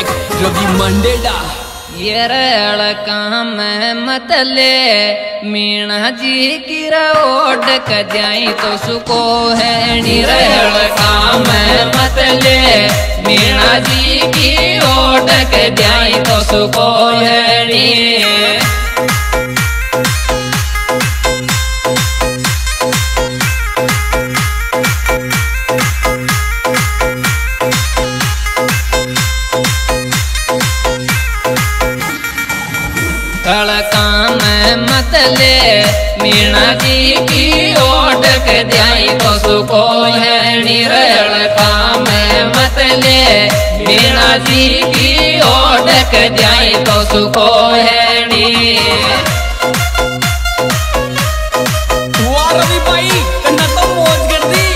Project Ravi Mandela. ये rail काम मतले मीणा जी की रोड कजाई तो सुको है रेल काम मतले मीणा जी की रोड कजाई तो सुको है। काम मतले मीणा जी की ओट के जाई तो सुको है रेल काम मतले मीणा जी की ओट के जाई तो सुको है। रवि भाई कन्ना तो मौज कर दी।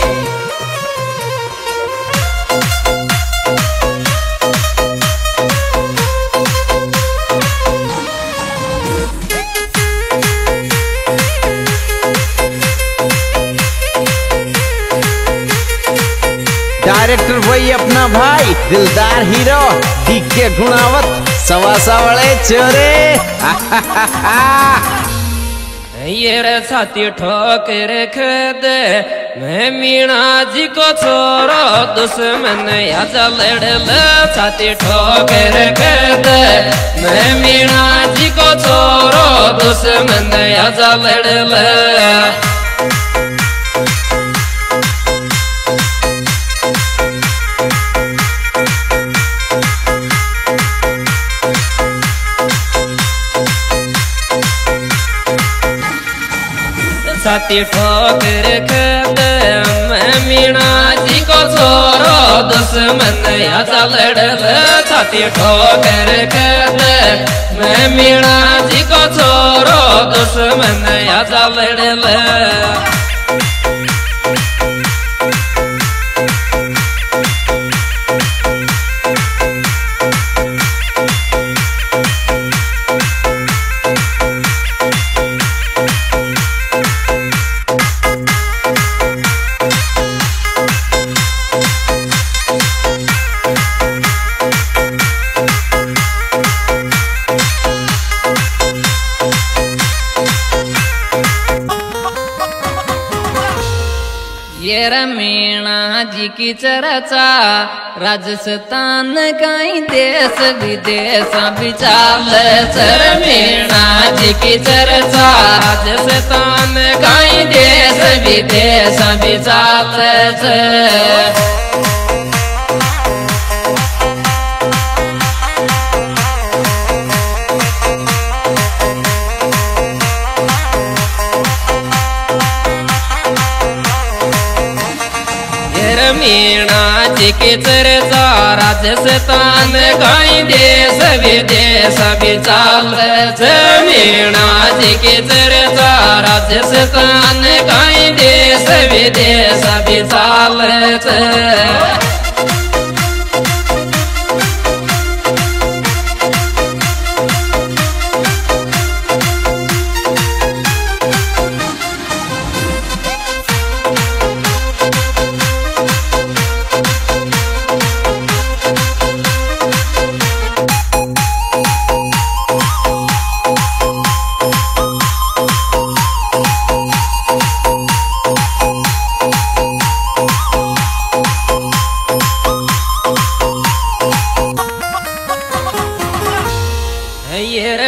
डायरेक्टर वही अपना भाई दिलदार हीरो डीके गुणावत सवासा वाले चोरे। ये रे छाती ठोकर खेद मैं मीणा जी को छोरो दुश्मन आजा लड़ छाती ठोकर खेद मैं मीणा जी को छोरो दुश्मन आजा लड़। छाती ठोकर खेद मैं मीणा जी को छोरो दुश्मन आजा लड़ छाती ठोकर खेद मैं मीणा जी को छोरो दुश्मन आजा लड़। ये मीणा जी की चर्चा राजस्थान कई देश विदेश विचाल मीणा जी की चर्चा राजस्थान कई देश विदेश विचाल। मीणा जी की चर्चा राजस्थान कई देश विदेश विचाल मीणा जी की चर्चा राजस्थान कई देश विदेश विचाल।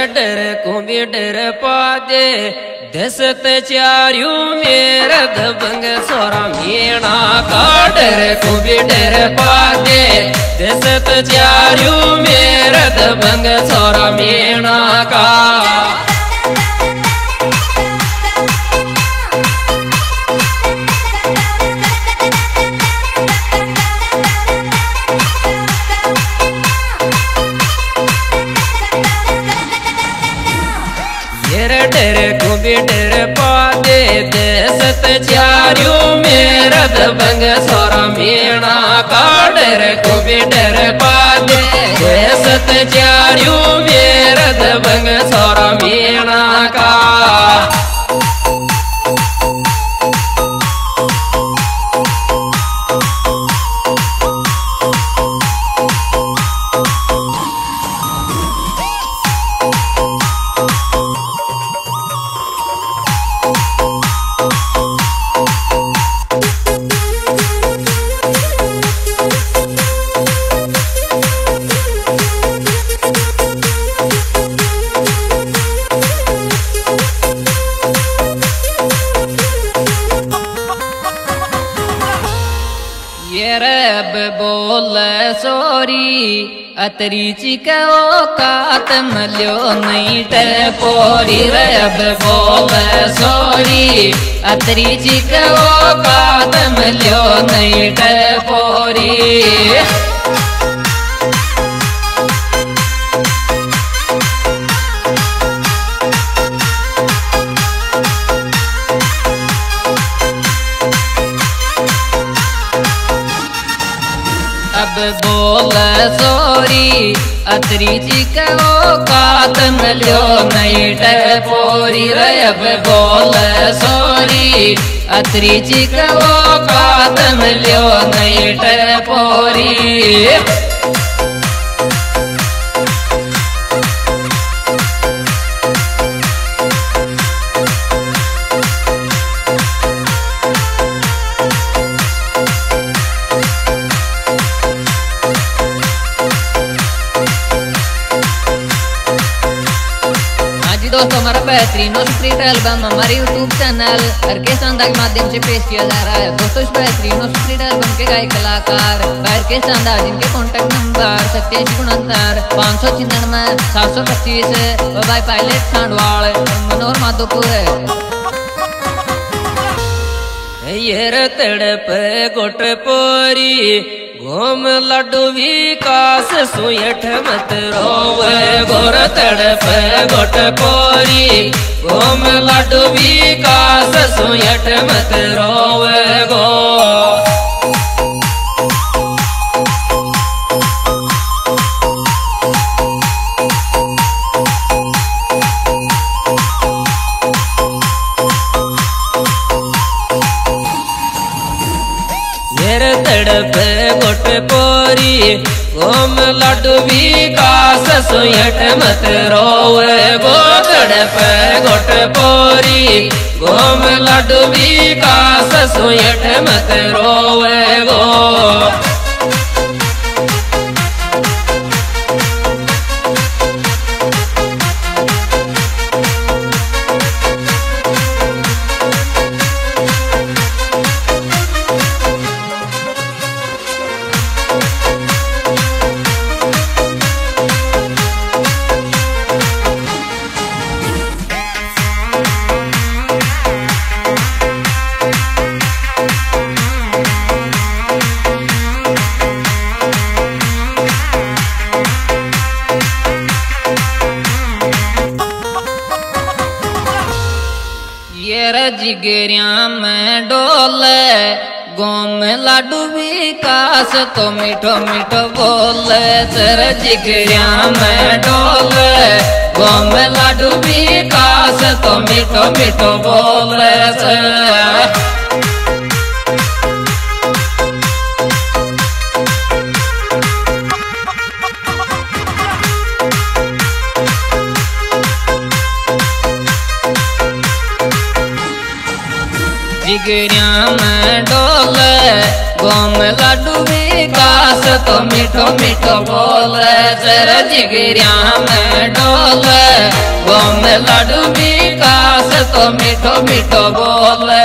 डर को भी डर पादे दसत चार्यू मेरा दबंग सोरा मीणा का डर को भी डर पादे दसत चार्यू मेरा दबंग सोरा मीणा का। डर को भी डर पादे दसत चार्यू मेरा दबंग सोरा मीणा का डर को भी डर पादे दसत चार्यू मेरा दबंग सोरा मीणा का। बोल सोरी अतरी चिको कात मल्यो नहीं टपोरी रे अब बोल सोरी अतरी चिको कात मल्यो नहीं टपोरी अब बोल सोरी अतरी चिको कात मल्यो नहीं टपोरी रे अब बोल सोरी अतरी चिको कात मल्यो नहीं टपोरी दोस्तों हमारा बेहतरीन और सुपरहिट एल्बम हमारे YouTube चैनल ऑर्केस्ट्रा अंदाज के माध्यम से पेश किया जा रहा है। दोस्तों इस बेहतरीन और सुपरहिट एल्बम के गायक कलाकार ऑर्केस्ट्रा अंदाज, जिनके कॉन्टैक्ट नंबर 8769 595 725 और भाई पायलट सांडवाल मनोहर माधोपुर है। ये तड़प गोट पोरी घूम लड्डू विकास सुयठ मत रोवे गोर तड़प गोट पोरी घूम लड्डू विकास सुयठ मत रोवे गो तड़प गोट पोरी घूम लड्डू विकास सुयठ मत रोवे गो तड़प गोट पोरी घूम लड्डू विकास सुयठ मत रोवे गो जिगरिया में डोले गोम लाडू विकास तो मीठो मीठो बोले तेरे जिगरिया में डोले गोम लाडू विकास तो मीठो मीठो बोले जिगरिया में डोले गोम लाडू विकास तो मीठो मीठो बोले तेरे जिगरिया में डोले गोम लाडू विकास तो मीठो मीठो बोले